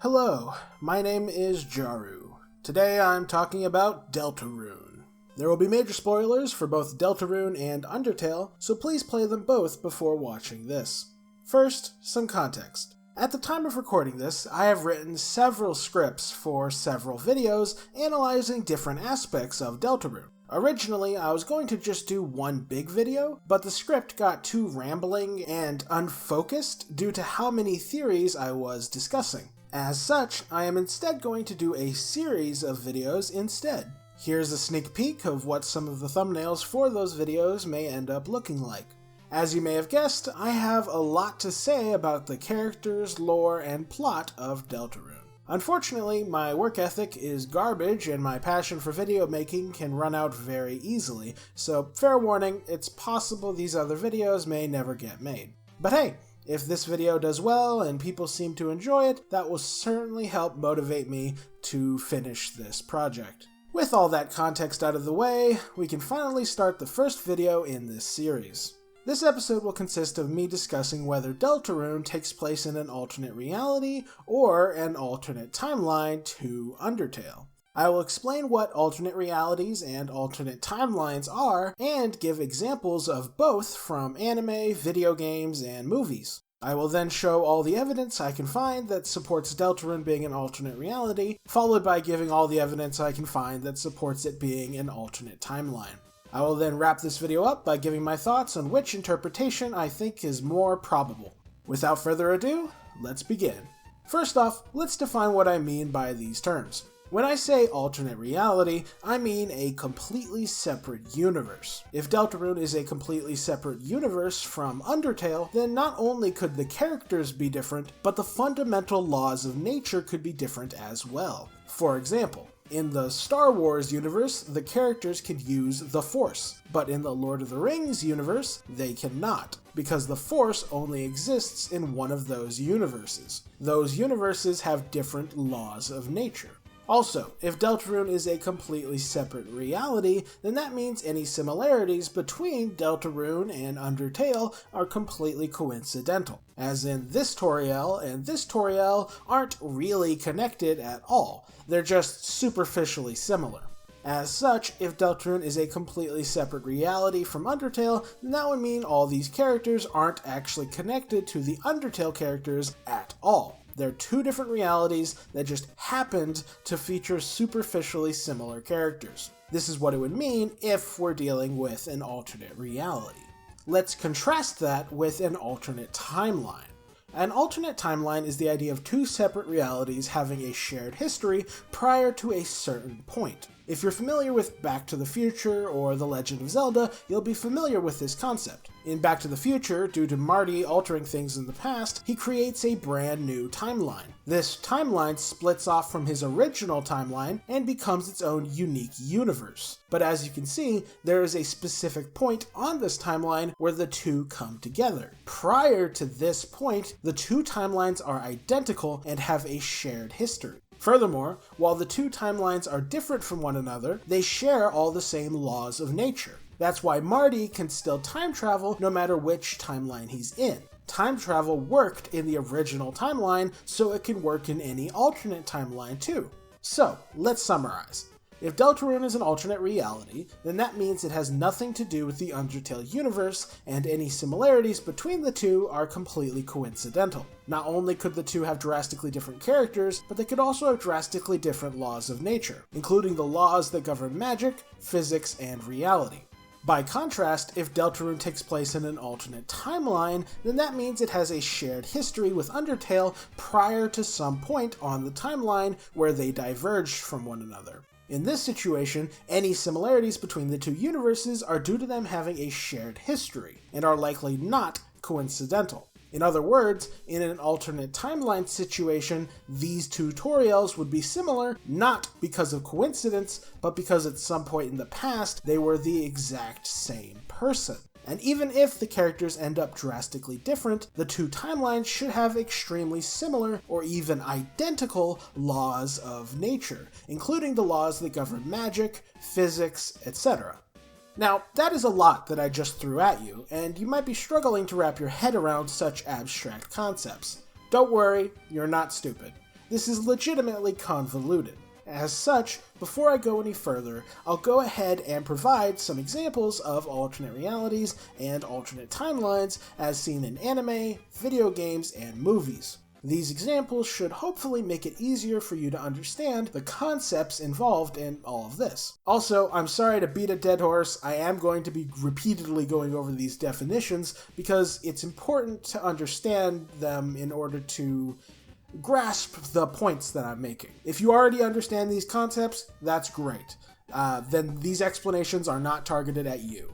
Hello, my name is Jaru. Today I'm talking about Deltarune. There will be major spoilers for both Deltarune and Undertale, so please play them both before watching this. First, some context. At the time of recording this, I have written several scripts for several videos analyzing different aspects of Deltarune. Originally, I was going to just do one big video, but the script got too rambling and unfocused due to how many theories I was discussing. As such, I am instead going to do a series of videos instead. Here's a sneak peek of what some of the thumbnails for those videos may end up looking like. As you may have guessed, I have a lot to say about the characters, lore, and plot of Deltarune. Unfortunately, my work ethic is garbage and my passion for video making can run out very easily, so fair warning, it's possible these other videos may never get made. But hey, if this video does well and people seem to enjoy it, that will certainly help motivate me to finish this project. With all that context out of the way, we can finally start the first video in this series. This episode will consist of me discussing whether Deltarune takes place in an alternate reality or an alternate timeline to Undertale. I will explain what alternate realities and alternate timelines are, and give examples of both from anime, video games, and movies. I will then show all the evidence I can find that supports Deltarune being an alternate reality, followed by giving all the evidence I can find that supports it being an alternate timeline. I will then wrap this video up by giving my thoughts on which interpretation I think is more probable. Without further ado, let's begin. First off, let's define what I mean by these terms. When I say alternate reality, I mean a completely separate universe. If Deltarune is a completely separate universe from Undertale, then not only could the characters be different, but the fundamental laws of nature could be different as well. For example, in the Star Wars universe, the characters could use the Force, but in the Lord of the Rings universe, they cannot, because the Force only exists in one of those universes. Those universes have different laws of nature. Also, if Deltarune is a completely separate reality, then that means any similarities between Deltarune and Undertale are completely coincidental, as in this Toriel and this Toriel aren't really connected at all, they're just superficially similar. As such, if Deltarune is a completely separate reality from Undertale, then that would mean all these characters aren't actually connected to the Undertale characters at all. They're two different realities that just happened to feature superficially similar characters. This is what it would mean if we're dealing with an alternate reality. Let's contrast that with an alternate timeline. An alternate timeline is the idea of two separate realities having a shared history prior to a certain point. If you're familiar with Back to the Future or The Legend of Zelda, you'll be familiar with this concept. In Back to the Future, due to Marty altering things in the past, he creates a brand new timeline. This timeline splits off from his original timeline and becomes its own unique universe. But as you can see, there is a specific point on this timeline where the two come together. Prior to this point, the two timelines are identical and have a shared history. Furthermore, while the two timelines are different from one another, they share all the same laws of nature. That's why Marty can still time travel no matter which timeline he's in. Time travel worked in the original timeline, so it can work in any alternate timeline too. So, let's summarize. If Deltarune is an alternate reality, then that means it has nothing to do with the Undertale universe, and any similarities between the two are completely coincidental. Not only could the two have drastically different characters, but they could also have drastically different laws of nature, including the laws that govern magic, physics, and reality. By contrast, if Deltarune takes place in an alternate timeline, then that means it has a shared history with Undertale prior to some point on the timeline where they diverged from one another. In this situation, any similarities between the two universes are due to them having a shared history, and are likely not coincidental. In other words, in an alternate timeline situation, these two Toriels would be similar, not because of coincidence, but because at some point in the past, they were the exact same person. And even if the characters end up drastically different, the two timelines should have extremely similar or even identical laws of nature, including the laws that govern magic, physics, etc. Now, that is a lot that I just threw at you, and you might be struggling to wrap your head around such abstract concepts. Don't worry, you're not stupid. this is legitimately convoluted. As such, before I go any further, I'll go ahead and provide some examples of alternate realities and alternate timelines as seen in anime, video games, and movies. These examples should hopefully make it easier for you to understand the concepts involved in all of this. Also, I'm sorry to beat a dead horse, I am going to be repeatedly going over these definitions because it's important to understand them in order to grasp the points that I'm making. If you already understand these concepts, that's great. Then these explanations are not targeted at you.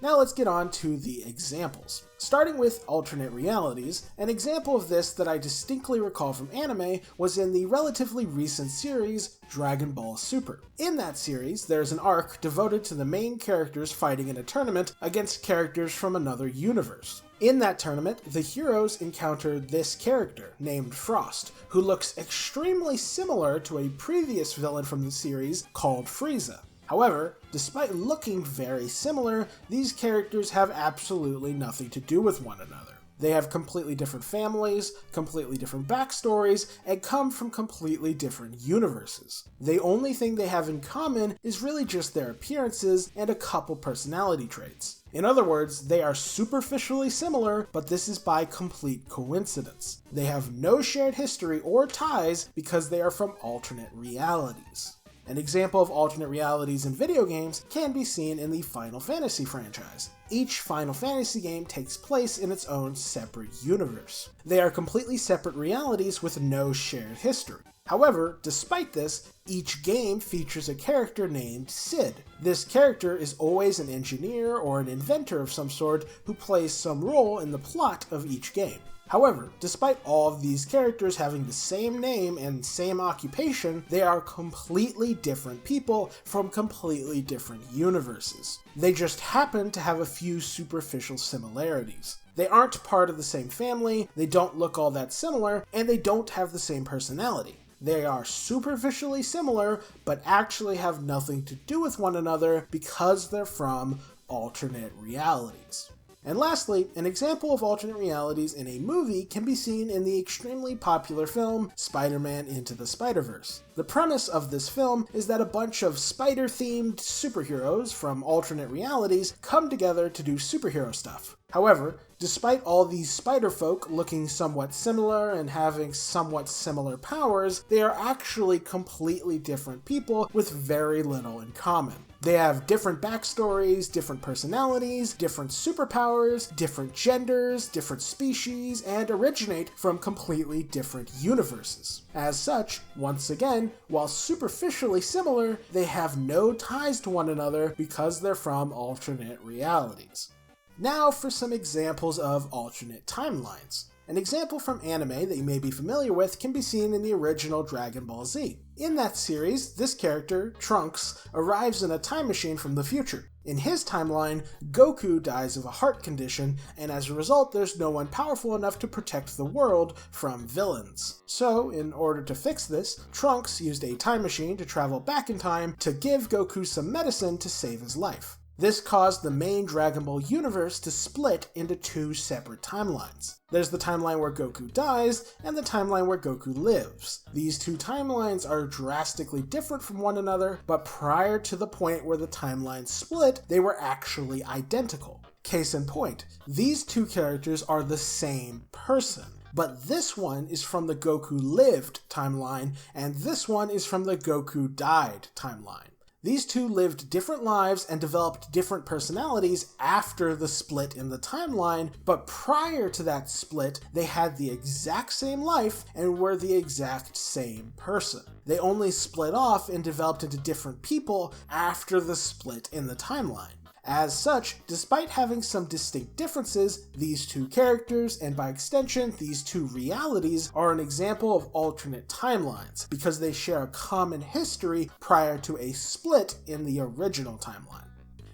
Now let's get on to the examples. Starting with alternate realities, an example of this that I distinctly recall from anime was in the relatively recent series Dragon Ball Super. In that series, there's an arc devoted to the main characters fighting in a tournament against characters from another universe. In that tournament, the heroes encounter this character, named Frost, who looks extremely similar to a previous villain from the series called Frieza. However, despite looking very similar, these characters have absolutely nothing to do with one another. They have completely different families, completely different backstories, and come from completely different universes. The only thing they have in common is really just their appearances and a couple personality traits. In other words, they are superficially similar, but this is by complete coincidence. They have no shared history or ties because they are from alternate realities. An example of alternate realities in video games can be seen in the Final Fantasy franchise. Each Final Fantasy game takes place in its own separate universe. They are completely separate realities with no shared history. However, despite this, each game features a character named Cid. This character is always an engineer or an inventor of some sort who plays some role in the plot of each game. However, despite all of these characters having the same name and same occupation, they are completely different people from completely different universes. They just happen to have a few superficial similarities. They aren't part of the same family, they don't look all that similar, and they don't have the same personality. They are superficially similar, but actually have nothing to do with one another because they're from alternate realities. And lastly, an example of alternate realities in a movie can be seen in the extremely popular film Spider-Man Into the Spider-Verse. The premise of this film is that a bunch of spider-themed superheroes from alternate realities come together to do superhero stuff. However, despite all these spider folk looking somewhat similar and having somewhat similar powers, they are actually completely different people with very little in common. They have different backstories, different personalities, different superpowers, different genders, different species, and originate from completely different universes. As such, once again, while superficially similar, they have no ties to one another because they're from alternate realities. Now for some examples of alternate timelines. An example from anime that you may be familiar with can be seen in the original Dragon Ball Z. In that series, this character, Trunks, arrives in a time machine from the future. In his timeline, Goku dies of a heart condition, and as a result there's no one powerful enough to protect the world from villains. So, in order to fix this, Trunks used a time machine to travel back in time to give Goku some medicine to save his life. This caused the main Dragon Ball universe to split into two separate timelines. There's the timeline where Goku dies, and the timeline where Goku lives. These two timelines are drastically different from one another, but prior to the point where the timelines split, they were actually identical. Case in point, these two characters are the same person. But this one is from the Goku lived timeline, and this one is from the Goku died timeline. These two lived different lives and developed different personalities after the split in the timeline, but prior to that split, they had the exact same life and were the exact same person. They only split off and developed into different people after the split in the timeline. As such, despite having some distinct differences, these two characters, and by extension, these two realities, are an example of alternate timelines, because they share a common history prior to a split in the original timeline.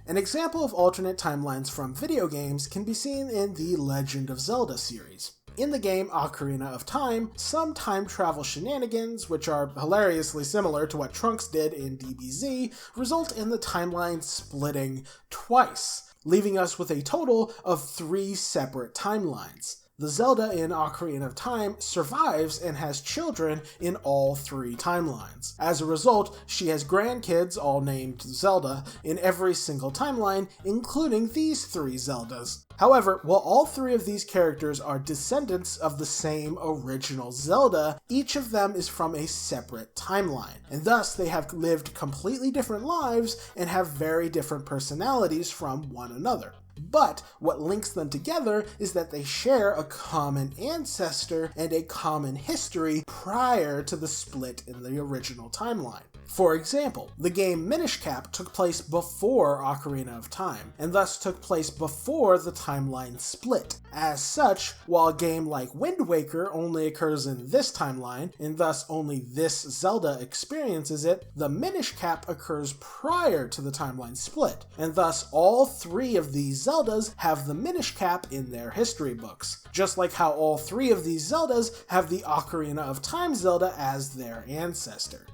An example of alternate timelines from video games can be seen in the Legend of Zelda series. In the game Ocarina of Time, some time travel shenanigans, which are hilariously similar to what Trunks did in DBZ, result in the timeline splitting twice, leaving us with a total of 3 separate timelines. The Zelda in Ocarina of Time survives and has children in all 3 timelines. As a result, she has grandkids, all named Zelda, in every single timeline, including these 3 Zeldas. However, while all 3 of these characters are descendants of the same original Zelda, each of them is from a separate timeline, and thus they have lived completely different lives and have very different personalities from one another. But what links them together is that they share a common ancestor and a common history prior to the split in the original timeline. For example, the game Minish Cap took place before Ocarina of Time, and thus took place before the timeline split. As such, while a game like Wind Waker only occurs in this timeline, and thus only this Zelda experiences it, the Minish Cap occurs prior to the timeline split, and thus all 3 of these Zeldas have the Minish Cap in their history books, just like how all 3 of these Zeldas have the Ocarina of Time Zelda as their ancestor.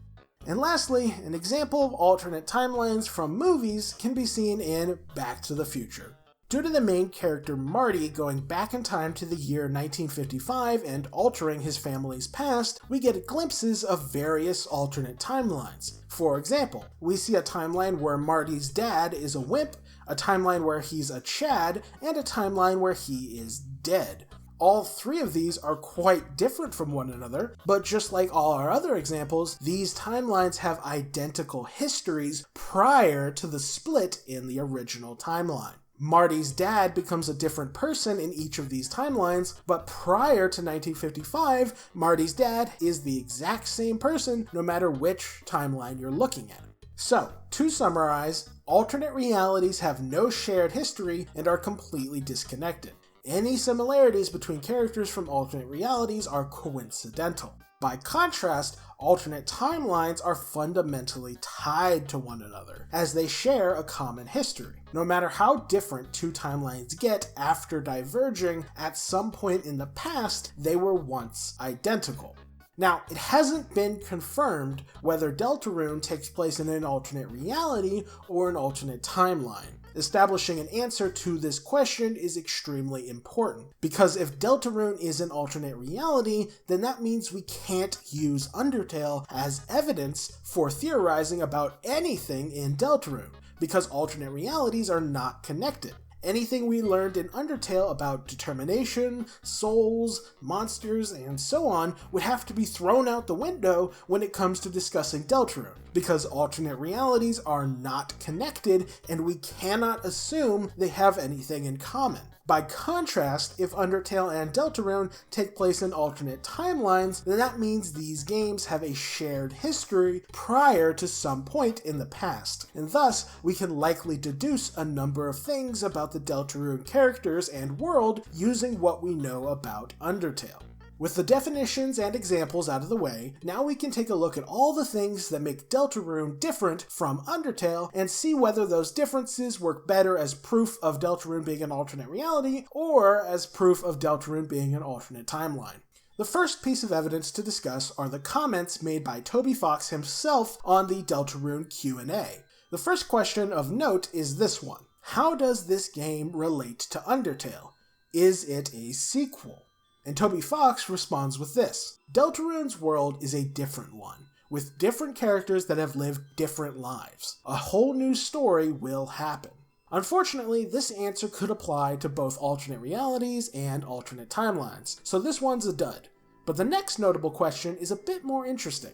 And lastly, an example of alternate timelines from movies can be seen in Back to the Future. Due to the main character Marty going back in time to the year 1955 and altering his family's past, we get glimpses of various alternate timelines. For example, we see a timeline where Marty's dad is a wimp, a timeline where he's a Chad, and a timeline where he is dead. All 3 of these are quite different from one another, but just like all our other examples, these timelines have identical histories prior to the split in the original timeline. Marty's dad becomes a different person in each of these timelines, but prior to 1955, Marty's dad is the exact same person no matter which timeline you're looking at. So, to summarize, alternate realities have no shared history and are completely disconnected. Any similarities between characters from alternate realities are coincidental. By contrast, alternate timelines are fundamentally tied to one another, as they share a common history. No matter how different 2 timelines get after diverging, at some point in the past, they were once identical. Now, it hasn't been confirmed whether Deltarune takes place in an alternate reality or an alternate timeline. Establishing an answer to this question is extremely important, because if Deltarune is an alternate reality, then that means we can't use Undertale as evidence for theorizing about anything in Deltarune, because alternate realities are not connected. Anything we learned in Undertale about determination, souls, monsters, and so on would have to be thrown out the window when it comes to discussing Deltarune, because alternate realities are not connected and we cannot assume they have anything in common. By contrast, if Undertale and Deltarune take place in alternate timelines, then that means these games have a shared history prior to some point in the past, and thus we can likely deduce a number of things about the Deltarune characters and world using what we know about Undertale. With the definitions and examples out of the way, now we can take a look at all the things that make Deltarune different from Undertale and see whether those differences work better as proof of Deltarune being an alternate reality or as proof of Deltarune being an alternate timeline. The first piece of evidence to discuss are the comments made by Toby Fox himself on the Deltarune Q&A. The first question of note is this one: how does this game relate to Undertale? Is it a sequel? And Toby Fox responds with this: Deltarune's world is a different one, with different characters that have lived different lives. A whole new story will happen. Unfortunately, this answer could apply to both alternate realities and alternate timelines, so this one's a dud. But the next notable question is a bit more interesting.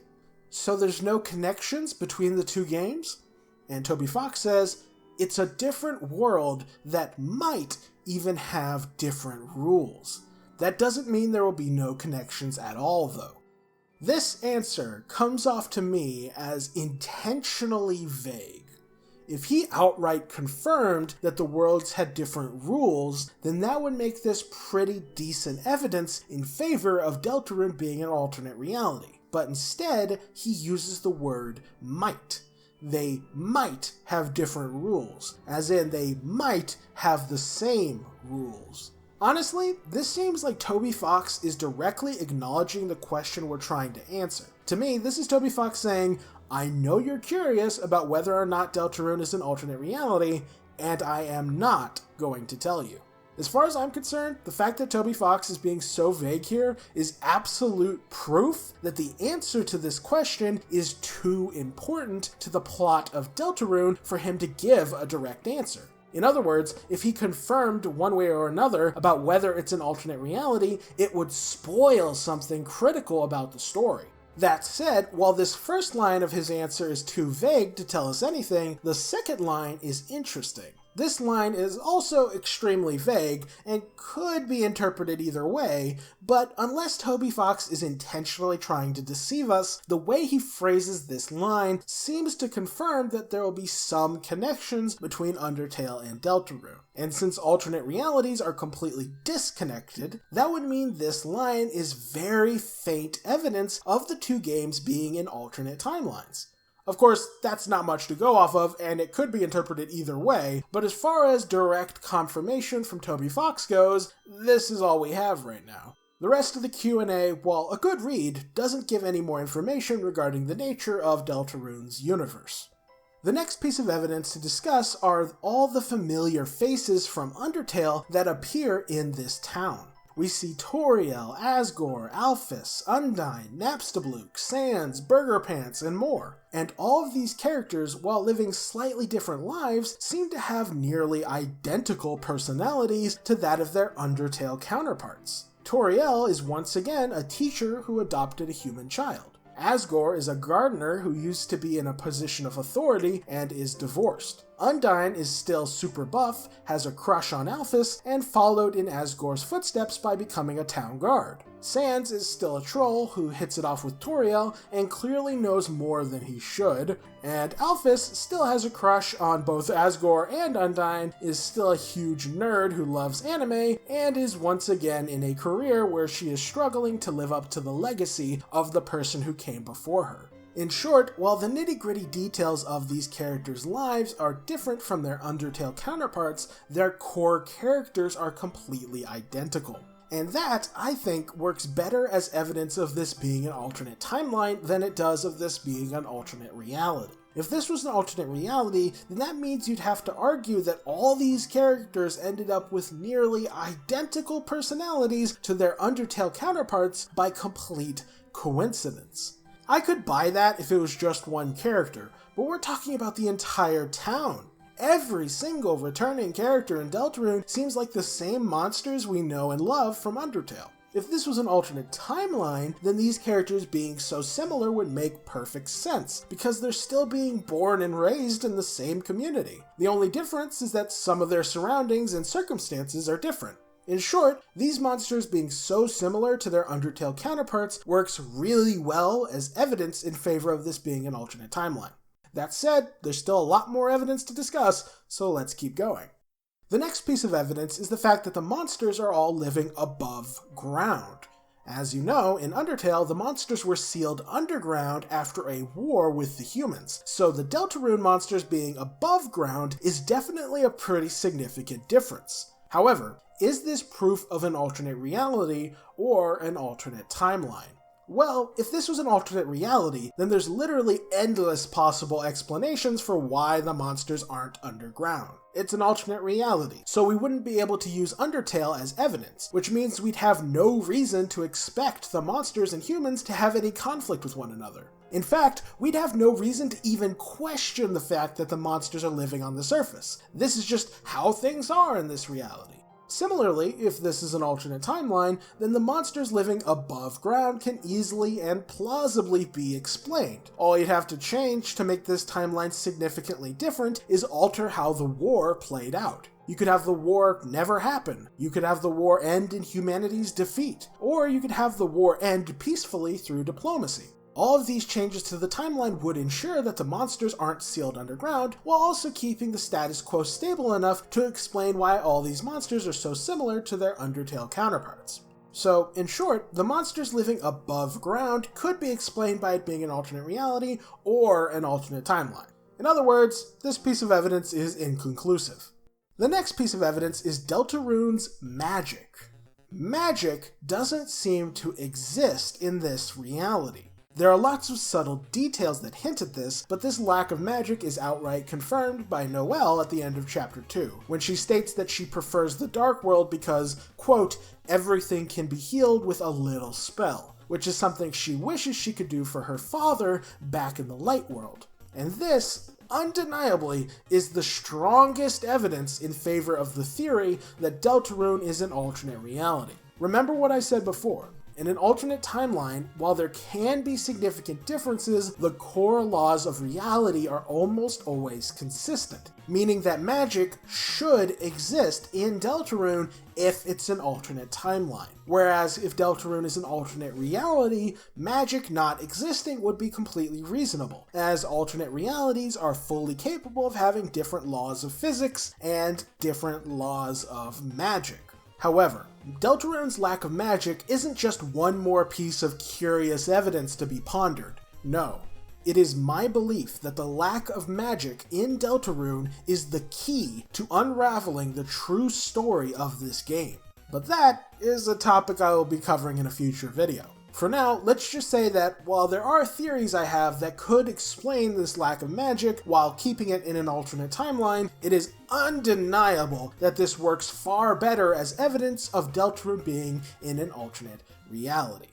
So there's no connections between the 2 games? And Toby Fox says, it's a different world that might even have different rules. That doesn't mean there will be no connections at all, though. This answer comes off to me as intentionally vague. If he outright confirmed that the worlds had different rules, then that would make this pretty decent evidence in favor of Deltarune being an alternate reality. But instead, he uses the word might. They might have different rules, as in they might have the same rules. Honestly, this seems like Toby Fox is directly acknowledging the question we're trying to answer. To me, this is Toby Fox saying, I know you're curious about whether or not Deltarune is an alternate reality, and I am not going to tell you. As far as I'm concerned, the fact that Toby Fox is being so vague here is absolute proof that the answer to this question is too important to the plot of Deltarune for him to give a direct answer. In other words, if he confirmed one way or another about whether it's an alternate reality, it would spoil something critical about the story. That said, while this first line of his answer is too vague to tell us anything, the second line is interesting. This line is also extremely vague and could be interpreted either way, but unless Toby Fox is intentionally trying to deceive us, the way he phrases this line seems to confirm that there will be some connections between Undertale and Deltarune. And since alternate realities are completely disconnected, that would mean this line is very faint evidence of the two games being in alternate timelines. Of course, that's not much to go off of, and it could be interpreted either way, but as far as direct confirmation from Toby Fox goes, this is all we have right now. The rest of the Q&A, while a good read, doesn't give any more information regarding the nature of Deltarune's universe. The next piece of evidence to discuss are all the familiar faces from Undertale that appear in this town. We see Toriel, Asgore, Alphys, Undyne, Napstablook, Sans, Burger Pants, and more. And all of these characters, while living slightly different lives, seem to have nearly identical personalities to that of their Undertale counterparts. Toriel is once again a teacher who adopted a human child. Asgore is a gardener who used to be in a position of authority and is divorced. Undyne is still super buff, has a crush on Alphys, and followed in Asgore's footsteps by becoming a town guard. Sans is still a troll who hits it off with Toriel and clearly knows more than he should, and Alphys still has a crush on both Asgore and Undyne, is still a huge nerd who loves anime, and is once again in a career where she is struggling to live up to the legacy of the person who came before her. In short, while the nitty-gritty details of these characters' lives are different from their Undertale counterparts, their core characters are completely identical. And that, I think, works better as evidence of this being an alternate timeline than it does of this being an alternate reality. If this was an alternate reality, then that means you'd have to argue that all these characters ended up with nearly identical personalities to their Undertale counterparts by complete coincidence. I could buy that if it was just one character, but we're talking about the entire town. Every single returning character in Deltarune seems like the same monsters we know and love from Undertale. If this was an alternate timeline, then these characters being so similar would make perfect sense, because they're still being born and raised in the same community. The only difference is that some of their surroundings and circumstances are different. In short, these monsters being so similar to their Undertale counterparts works really well as evidence in favor of this being an alternate timeline. That said, there's still a lot more evidence to discuss, so let's keep going. The next piece of evidence is the fact that the monsters are all living above ground. As you know, in Undertale, the monsters were sealed underground after a war with the humans, so the Deltarune monsters being above ground is definitely a pretty significant difference. However, is this proof of an alternate reality or an alternate timeline? Well, if this was an alternate reality, then there's literally endless possible explanations for why the monsters aren't underground. It's an alternate reality, so we wouldn't be able to use Undertale as evidence, which means we'd have no reason to expect the monsters and humans to have any conflict with one another. In fact, we'd have no reason to even question the fact that the monsters are living on the surface. This is just how things are in this reality. Similarly, if this is an alternate timeline, then the monsters living above ground can easily and plausibly be explained. All you'd have to change to make this timeline significantly different is alter how the war played out. You could have the war never happen, you could have the war end in humanity's defeat, or you could have the war end peacefully through diplomacy. All of these changes to the timeline would ensure that the monsters aren't sealed underground, while also keeping the status quo stable enough to explain why all these monsters are so similar to their Undertale counterparts. So, in short, the monsters living above ground could be explained by it being an alternate reality or an alternate timeline. In other words, this piece of evidence is inconclusive. The next piece of evidence is Deltarune's magic. Magic doesn't seem to exist in this reality. There are lots of subtle details that hint at this, but this lack of magic is outright confirmed by Noelle at the end of Chapter 2, when she states that she prefers the Dark World because, quote, everything can be healed with a little spell, which is something she wishes she could do for her father back in the Light World. And this, undeniably, is the strongest evidence in favor of the theory that Deltarune is an alternate reality. Remember what I said before. In an alternate timeline, while there can be significant differences, the core laws of reality are almost always consistent, meaning that magic should exist in Deltarune if it's an alternate timeline. Whereas if Deltarune is an alternate reality, magic not existing would be completely reasonable, as alternate realities are fully capable of having different laws of physics and different laws of magic. However, Deltarune's lack of magic isn't just one more piece of curious evidence to be pondered. No, it is my belief that the lack of magic in Deltarune is the key to unraveling the true story of this game. But that is a topic I will be covering in a future video. For now, let's just say that while there are theories I have that could explain this lack of magic while keeping it in an alternate timeline, it is undeniable that this works far better as evidence of Deltarune being in an alternate reality.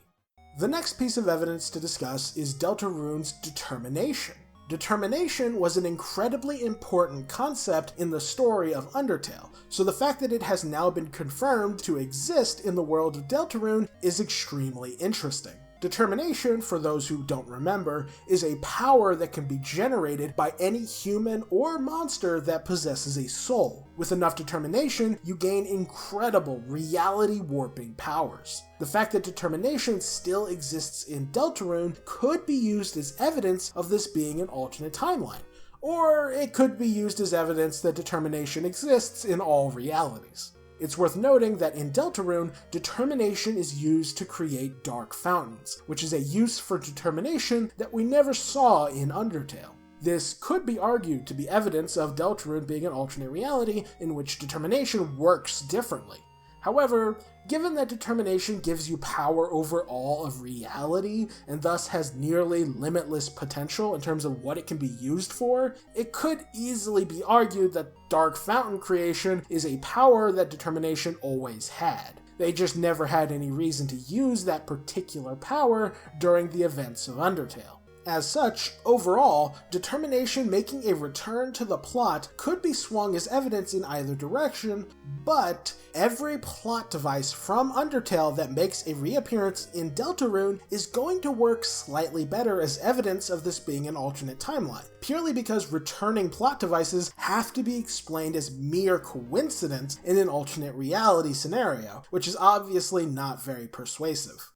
The next piece of evidence to discuss is Deltarune's determination. Determination was an incredibly important concept in the story of Undertale, so the fact that it has now been confirmed to exist in the world of Deltarune is extremely interesting. Determination, for those who don't remember, is a power that can be generated by any human or monster that possesses a soul. With enough determination, you gain incredible reality-warping powers. The fact that determination still exists in Deltarune could be used as evidence of this being an alternate timeline, or it could be used as evidence that determination exists in all realities. It's worth noting that in Deltarune, determination is used to create dark fountains, which is a use for determination that we never saw in Undertale. This could be argued to be evidence of Deltarune being an alternate reality in which determination works differently. However, given that determination gives you power over all of reality, and thus has nearly limitless potential in terms of what it can be used for, it could easily be argued that Dark Fountain creation is a power that determination always had. They just never had any reason to use that particular power during the events of Undertale. As such, overall, determination making a return to the plot could be swung as evidence in either direction, but every plot device from Undertale that makes a reappearance in Deltarune is going to work slightly better as evidence of this being an alternate timeline, purely because returning plot devices have to be explained as mere coincidence in an alternate reality scenario, which is obviously not very persuasive.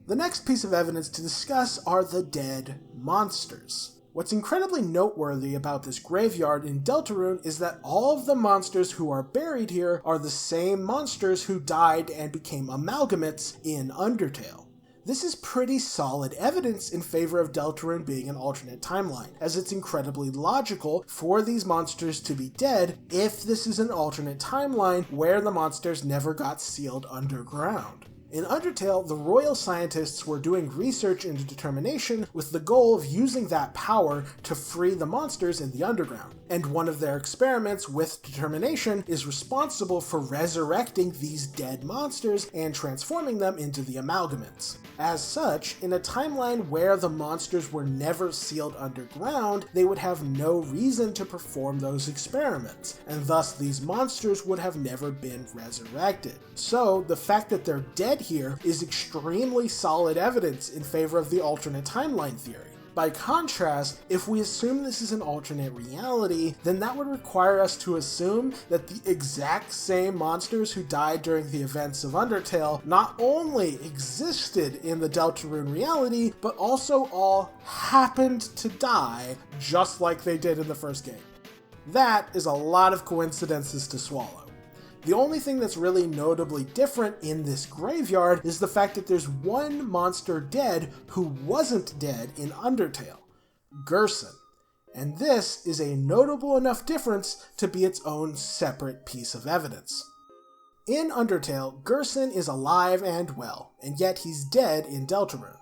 The next piece of evidence to discuss are the dead monsters. What's incredibly noteworthy about this graveyard in Deltarune is that all of the monsters who are buried here are the same monsters who died and became amalgamates in Undertale. This is pretty solid evidence in favor of Deltarune being an alternate timeline, as it's incredibly logical for these monsters to be dead if this is an alternate timeline where the monsters never got sealed underground. In Undertale, the royal scientists were doing research into determination with the goal of using that power to free the monsters in the underground, and one of their experiments with determination is responsible for resurrecting these dead monsters and transforming them into the amalgamates. As such, in a timeline where the monsters were never sealed underground, they would have no reason to perform those experiments, and thus these monsters would have never been resurrected. So, the fact that they're dead here is extremely solid evidence in favor of the alternate timeline theory. By contrast, if we assume this is an alternate reality, then that would require us to assume that the exact same monsters who died during the events of Undertale not only existed in the Deltarune reality, but also all happened to die just like they did in the first game. That is a lot of coincidences to swallow. The only thing that's really notably different in this graveyard is the fact that there's one monster dead who wasn't dead in Undertale, Gerson. And this is a notable enough difference to be its own separate piece of evidence. In Undertale, Gerson is alive and well, and yet he's dead in Deltarune.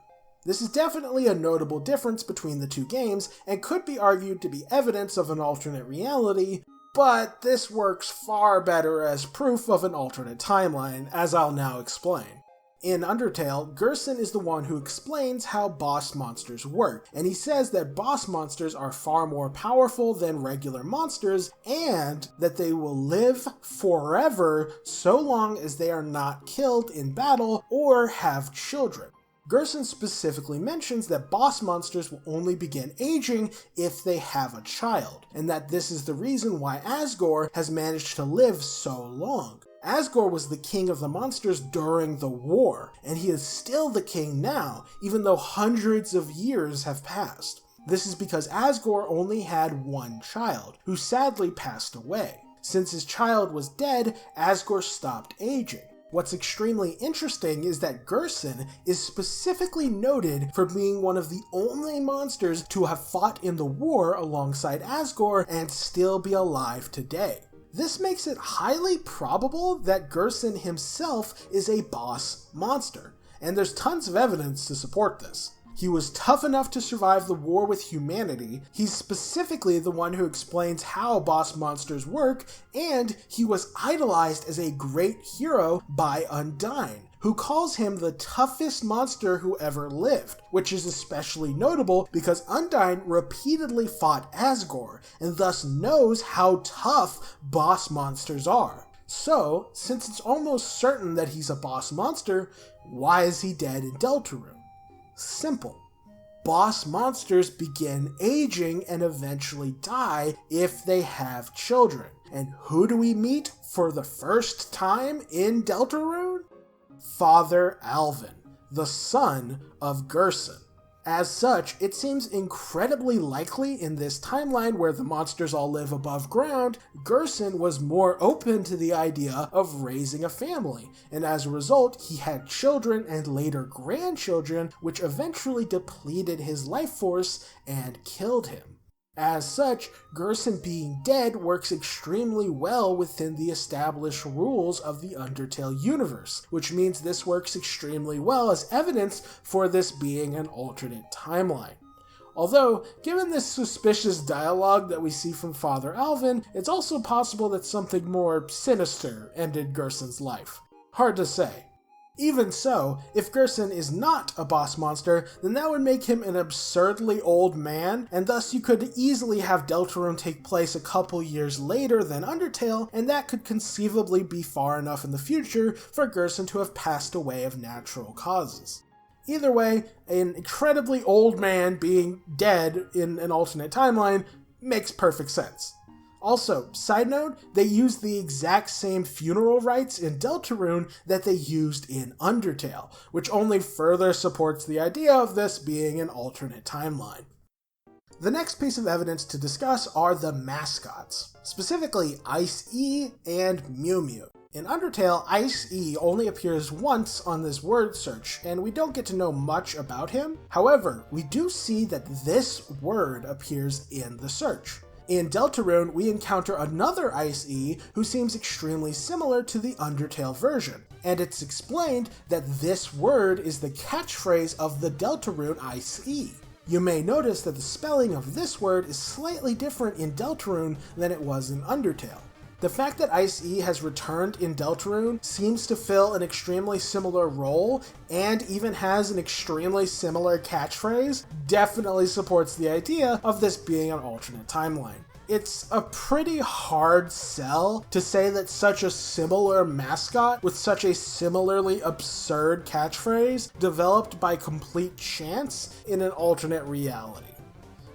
This is definitely a notable difference between the two games and could be argued to be evidence of an alternate reality, but this works far better as proof of an alternate timeline, as I'll now explain. In Undertale, Gerson is the one who explains how boss monsters work, and he says that boss monsters are far more powerful than regular monsters, and that they will live forever so long as they are not killed in battle or have children. Gerson specifically mentions that boss monsters will only begin aging if they have a child, and that this is the reason why Asgore has managed to live so long. Asgore was the king of the monsters during the war, and he is still the king now, even though hundreds of years have passed. This is because Asgore only had one child, who sadly passed away. Since his child was dead, Asgore stopped aging. What's extremely interesting is that Gerson is specifically noted for being one of the only monsters to have fought in the war alongside Asgore and still be alive today. This makes it highly probable that Gerson himself is a boss monster, and there's tons of evidence to support this. He was tough enough to survive the war with humanity, he's specifically the one who explains how boss monsters work, and he was idolized as a great hero by Undyne, who calls him the toughest monster who ever lived, which is especially notable because Undyne repeatedly fought Asgore, and thus knows how tough boss monsters are. So, since it's almost certain that he's a boss monster, why is he dead in Deltarune? Simple. Boss monsters begin aging and eventually die if they have children. And who do we meet for the first time in Deltarune? Father Alvin, the son of Gerson. As such, it seems incredibly likely in this timeline where the monsters all live above ground, Gerson was more open to the idea of raising a family, and as a result, he had children and later grandchildren, which eventually depleted his life force and killed him. As such, Gerson being dead works extremely well within the established rules of the Undertale universe, which means this works extremely well as evidence for this being an alternate timeline. Although, given this suspicious dialogue that we see from Father Alvin, it's also possible that something more sinister ended Gerson's life. Hard to say. Even so, if Gerson is not a boss monster, then that would make him an absurdly old man, and thus you could easily have Deltarune take place a couple years later than Undertale, and that could conceivably be far enough in the future for Gerson to have passed away of natural causes. Either way, an incredibly old man being dead in an alternate timeline makes perfect sense. Also, side note, they used the exact same funeral rites in Deltarune that they used in Undertale, which only further supports the idea of this being an alternate timeline. The next piece of evidence to discuss are the mascots, specifically Ice-E and Mew Mew. In Undertale, Ice-E only appears once on this word search, and we don't get to know much about him. However, we do see that this word appears in the search. In Deltarune, we encounter another Ice-E who seems extremely similar to the Undertale version, and it's explained that this word is the catchphrase of the Deltarune Ice-E. You may notice that the spelling of this word is slightly different in Deltarune than it was in Undertale. The fact that Ice-E has returned in Deltarune seems to fill an extremely similar role and even has an extremely similar catchphrase definitely supports the idea of this being an alternate timeline. It's a pretty hard sell to say that such a similar mascot with such a similarly absurd catchphrase developed by complete chance in an alternate reality.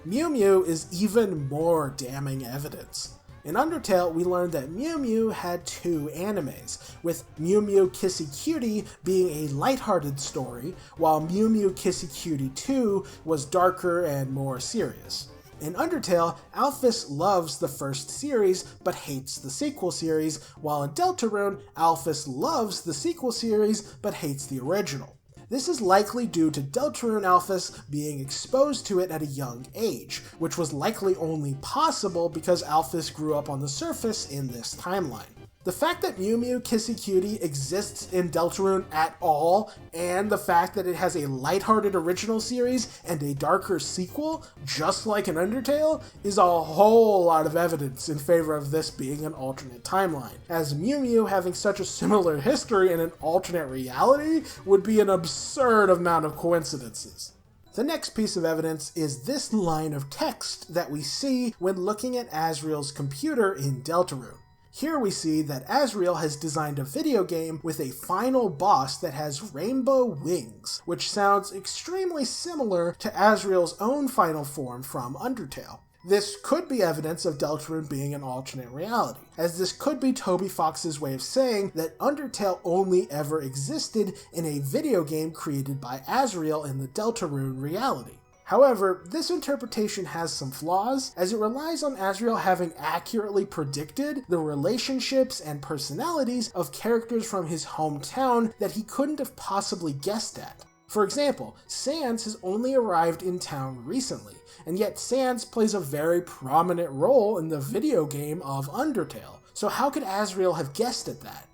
Mew Mew is even more damning evidence. In Undertale, we learned that Mew Mew had two animes, with Mew Mew Kissy Cutie being a lighthearted story, while Mew Mew Kissy Cutie 2 was darker and more serious. In Undertale, Alphys loves the first series, but hates the sequel series, while in Deltarune, Alphys loves the sequel series, but hates the original. This is likely due to Deltarune Alphys being exposed to it at a young age, which was likely only possible because Alphys grew up on the surface in this timeline. The fact that Mew Mew Kissy Cutie exists in Deltarune at all, and the fact that it has a lighthearted original series and a darker sequel, just like an Undertale, is a whole lot of evidence in favor of this being an alternate timeline, as Mew Mew having such a similar history in an alternate reality would be an absurd amount of coincidences. The next piece of evidence is this line of text that we see when looking at Asriel's computer in Deltarune. Here we see that Asriel has designed a video game with a final boss that has rainbow wings, which sounds extremely similar to Asriel's own final form from Undertale. This could be evidence of Deltarune being an alternate reality, as this could be Toby Fox's way of saying that Undertale only ever existed in a video game created by Asriel in the Deltarune reality. However, this interpretation has some flaws, as it relies on Asriel having accurately predicted the relationships and personalities of characters from his hometown that he couldn't have possibly guessed at. For example, Sans has only arrived in town recently, and yet Sans plays a very prominent role in the video game of Undertale. So how could Asriel have guessed at that?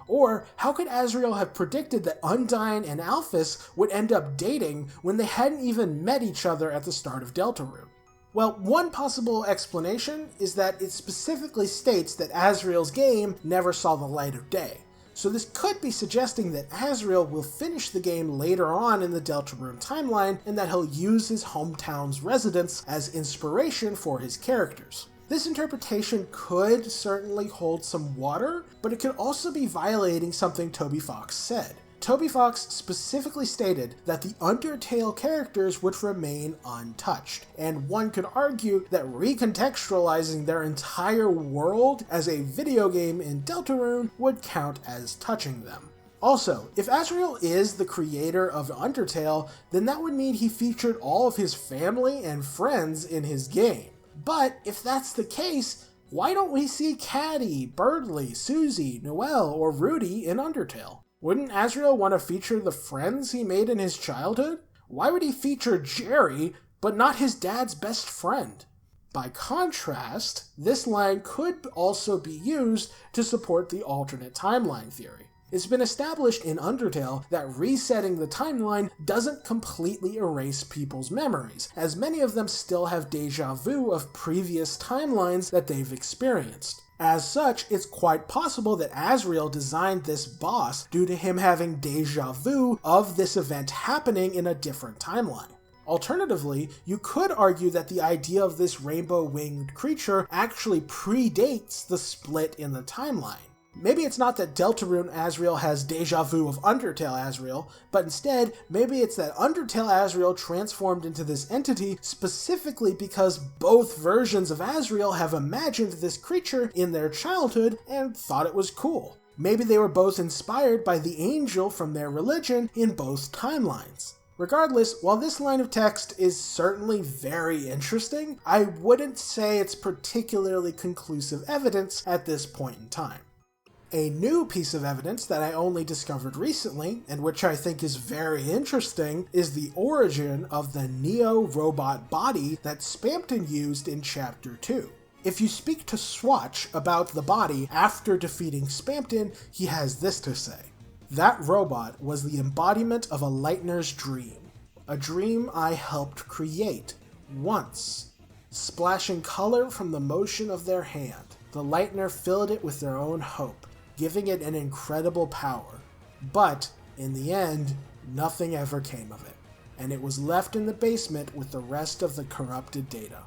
Or how could Asriel have predicted that Undyne and Alphys would end up dating when they hadn't even met each other at the start of Deltarune? Well, one possible explanation is that it specifically states that Asriel's game never saw the light of day. So this could be suggesting that Asriel will finish the game later on in the Deltarune timeline, and that he'll use his hometown's residents as inspiration for his characters. This interpretation could certainly hold some water, but it could also be violating something Toby Fox said. Toby Fox specifically stated that the Undertale characters would remain untouched, and one could argue that recontextualizing their entire world as a video game in Deltarune would count as touching them. Also, if Asriel is the creator of Undertale, then that would mean he featured all of his family and friends in his game. But if that's the case, why don't we see Caddy, Birdly, Susie, Noelle, or Rudy in Undertale? Wouldn't Asriel want to feature the friends he made in his childhood? Why would he feature Jerry, but not his dad's best friend? By contrast, this line could also be used to support the alternate timeline theory. It's been established in Undertale that resetting the timeline doesn't completely erase people's memories, as many of them still have déjà vu of previous timelines that they've experienced. As such, it's quite possible that Asriel designed this boss due to him having déjà vu of this event happening in a different timeline. Alternatively, you could argue that the idea of this rainbow-winged creature actually predates the split in the timeline. Maybe it's not that Deltarune Asriel has déjà vu of Undertale Asriel, but instead, maybe it's that Undertale Asriel transformed into this entity specifically because both versions of Asriel have imagined this creature in their childhood and thought it was cool. Maybe they were both inspired by the angel from their religion in both timelines. Regardless, while this line of text is certainly very interesting, I wouldn't say it's particularly conclusive evidence at this point in time. A new piece of evidence that I only discovered recently, and which I think is very interesting, is the origin of the Neo robot body that Spamton used in Chapter 2. If you speak to Swatch about the body after defeating Spamton, he has this to say. That robot was the embodiment of a Lightner's dream. A dream I helped create, once. Splashing color from the motion of their hand, the Lightner filled it with their own hope, giving it an incredible power. But, in the end, nothing ever came of it, and it was left in the basement with the rest of the corrupted data.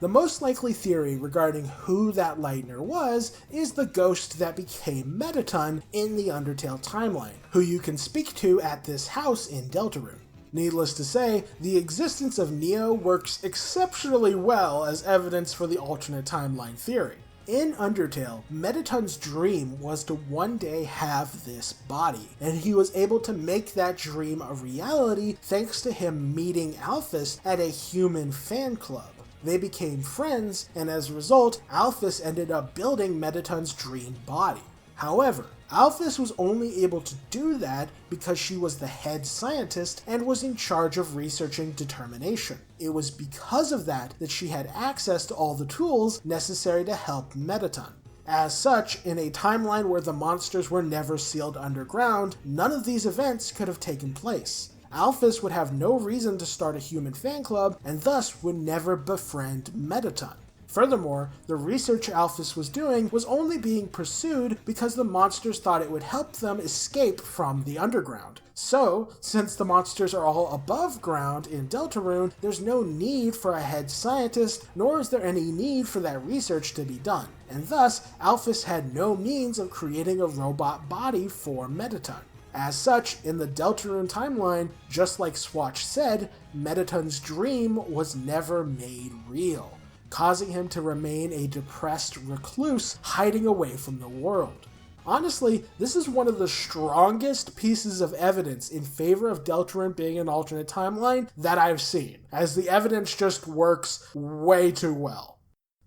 The most likely theory regarding who that Lightner was is the ghost that became Mettaton in the Undertale timeline, who you can speak to at this house in Deltarune. Needless to say, the existence of Neo works exceptionally well as evidence for the alternate timeline theory. In Undertale, Mettaton's dream was to one day have this body, and he was able to make that dream a reality thanks to him meeting Alphys at a human fan club. They became friends, and as a result, Alphys ended up building Mettaton's dream body. However, Alphys was only able to do that because she was the head scientist and was in charge of researching determination. It was because of that that she had access to all the tools necessary to help Mettaton. As such, in a timeline where the monsters were never sealed underground, none of these events could have taken place. Alphys would have no reason to start a human fan club, and thus would never befriend Mettaton. Furthermore, the research Alphys was doing was only being pursued because the monsters thought it would help them escape from the underground. So, since the monsters are all above ground in Deltarune, there's no need for a head scientist, nor is there any need for that research to be done. And thus, Alphys had no means of creating a robot body for Mettaton. As such, in the Deltarune timeline, just like Swatch said, Mettaton's dream was never made real, causing him to remain a depressed recluse hiding away from the world. Honestly, this is one of the strongest pieces of evidence in favor of Deltarune being an alternate timeline that I've seen, as the evidence just works way too well.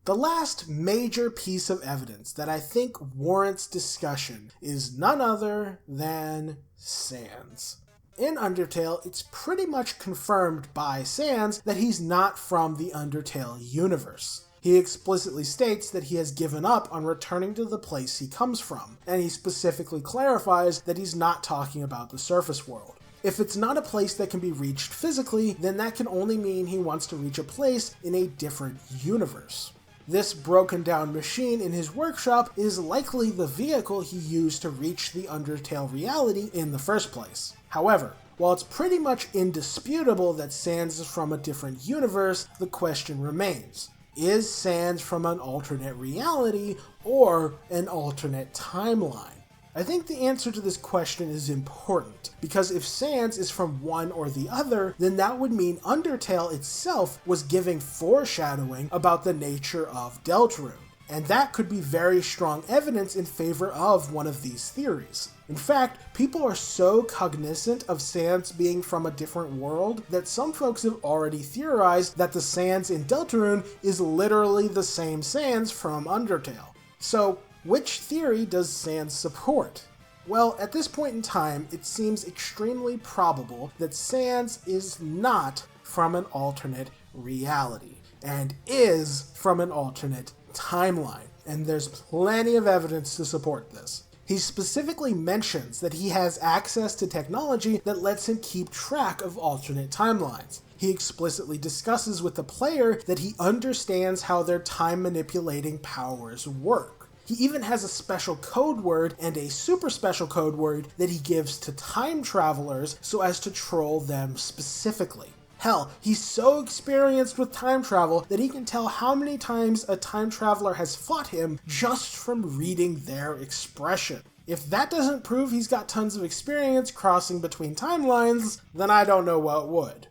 The last major piece of evidence that I think warrants discussion is none other than Sans. In Undertale, it's pretty much confirmed by Sans that he's not from the Undertale universe. He explicitly states that he has given up on returning to the place he comes from, and he specifically clarifies that he's not talking about the surface world. If it's not a place that can be reached physically, then that can only mean he wants to reach a place in a different universe. This broken down machine in his workshop is likely the vehicle he used to reach the Undertale reality in the first place. However, while it's pretty much indisputable that Sans is from a different universe, the question remains: is Sans from an alternate reality or an alternate timeline? I think the answer to this question is important, because if Sans is from one or the other, then that would mean Undertale itself was giving foreshadowing about the nature of Deltarune, and that could be very strong evidence in favor of one of these theories. In fact, people are so cognizant of Sans being from a different world that some folks have already theorized that the Sans in Deltarune is literally the same Sans from Undertale. So, which theory does Sans support? Well, at this point in time, it seems extremely probable that Sans is not from an alternate reality, and is from an alternate timeline, and there's plenty of evidence to support this. He specifically mentions that he has access to technology that lets him keep track of alternate timelines. He explicitly discusses with the player that he understands how their time-manipulating powers work. He even has a special code word and a super special code word that he gives to time travelers so as to troll them specifically. Hell, he's so experienced with time travel that he can tell how many times a time traveler has fought him just from reading their expression. If that doesn't prove he's got tons of experience crossing between timelines, then I don't know what would.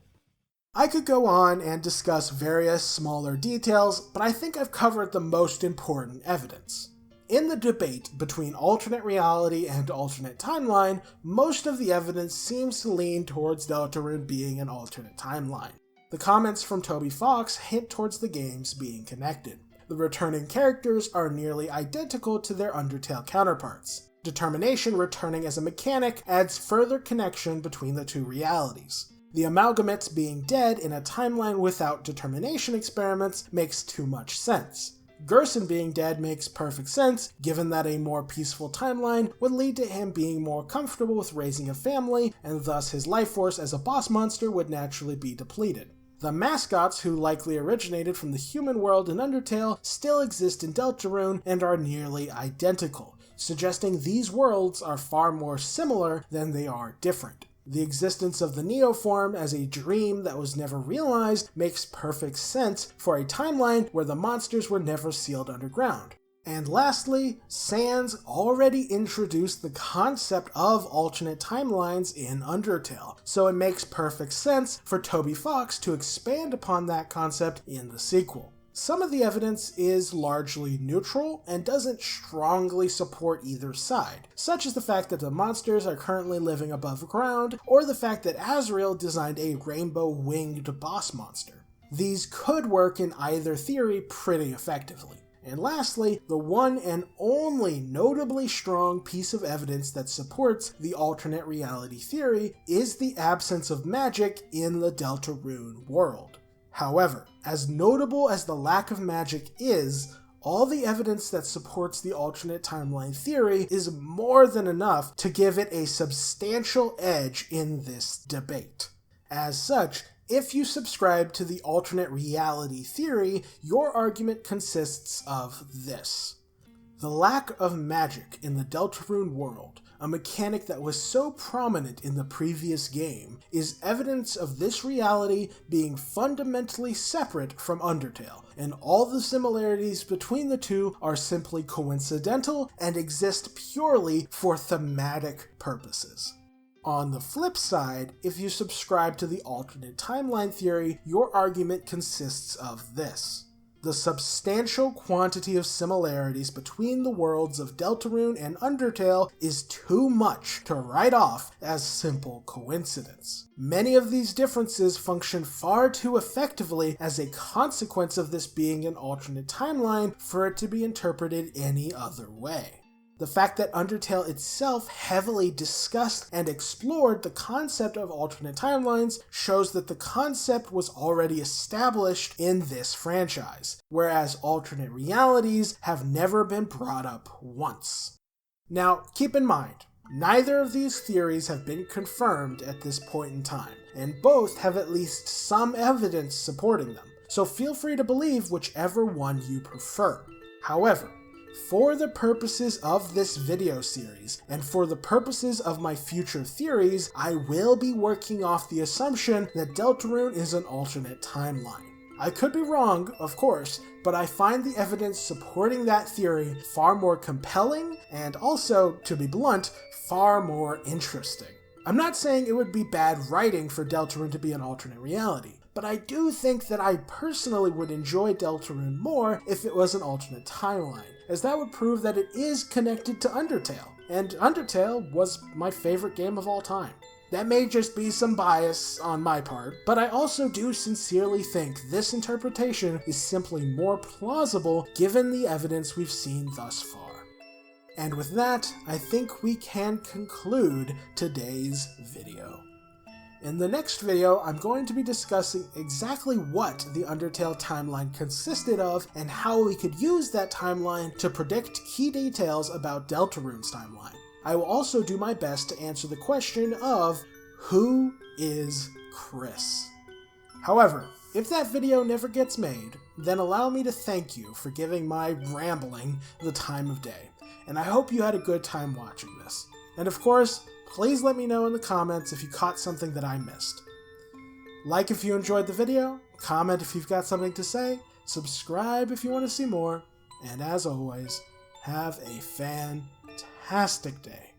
I could go on and discuss various smaller details, but I think I've covered the most important evidence. In the debate between alternate reality and alternate timeline, most of the evidence seems to lean towards Deltarune being an alternate timeline. The comments from Toby Fox hint towards the games being connected. The returning characters are nearly identical to their Undertale counterparts. Determination returning as a mechanic adds further connection between the two realities. The Amalgamates being dead in a timeline without determination experiments makes too much sense. Gerson being dead makes perfect sense, given that a more peaceful timeline would lead to him being more comfortable with raising a family, and thus his life force as a boss monster would naturally be depleted. The mascots, who likely originated from the human world in Undertale, still exist in Deltarune and are nearly identical, suggesting these worlds are far more similar than they are different. The existence of the Neoform as a dream that was never realized makes perfect sense for a timeline where the monsters were never sealed underground. And lastly, Sans already introduced the concept of alternate timelines in Undertale, so it makes perfect sense for Toby Fox to expand upon that concept in the sequel. Some of the evidence is largely neutral and doesn't strongly support either side, such as the fact that the monsters are currently living above ground, or the fact that Asriel designed a rainbow-winged boss monster. These could work in either theory pretty effectively. And lastly, the one and only notably strong piece of evidence that supports the alternate reality theory is the absence of magic in the Deltarune world. However, as notable as the lack of magic is, all the evidence that supports the alternate timeline theory is more than enough to give it a substantial edge in this debate. As such, if you subscribe to the alternate reality theory, your argument consists of this. The lack of magic in the Deltarune world, a mechanic that was so prominent in the previous game, is evidence of this reality being fundamentally separate from Undertale, and all the similarities between the two are simply coincidental and exist purely for thematic purposes. On the flip side, if you subscribe to the alternate timeline theory, your argument consists of this. The substantial quantity of similarities between the worlds of Deltarune and Undertale is too much to write off as simple coincidence. Many of these differences function far too effectively as a consequence of this being an alternate timeline for it to be interpreted any other way. The fact that Undertale itself heavily discussed and explored the concept of alternate timelines shows that the concept was already established in this franchise, whereas alternate realities have never been brought up once. Now, keep in mind, neither of these theories have been confirmed at this point in time, and both have at least some evidence supporting them, so feel free to believe whichever one you prefer. However, for the purposes of this video series, and for the purposes of my future theories, I will be working off the assumption that Deltarune is an alternate timeline. I could be wrong, of course, but I find the evidence supporting that theory far more compelling, and also, to be blunt, far more interesting. I'm not saying it would be bad writing for Deltarune to be an alternate reality, but I do think that I personally would enjoy Deltarune more if it was an alternate timeline, as that would prove that it is connected to Undertale, and Undertale was my favorite game of all time. That may just be some bias on my part, but I also do sincerely think this interpretation is simply more plausible given the evidence we've seen thus far. And with that, I think we can conclude today's video. In the next video, I'm going to be discussing exactly what the Undertale timeline consisted of and how we could use that timeline to predict key details about Deltarune's timeline. I will also do my best to answer the question of, who is Chris? However, if that video never gets made, then allow me to thank you for giving my rambling the time of day, and I hope you had a good time watching this. And of course, please let me know in the comments if you caught something that I missed. Like if you enjoyed the video, comment if you've got something to say, subscribe if you want to see more, and as always, have a fantastic day.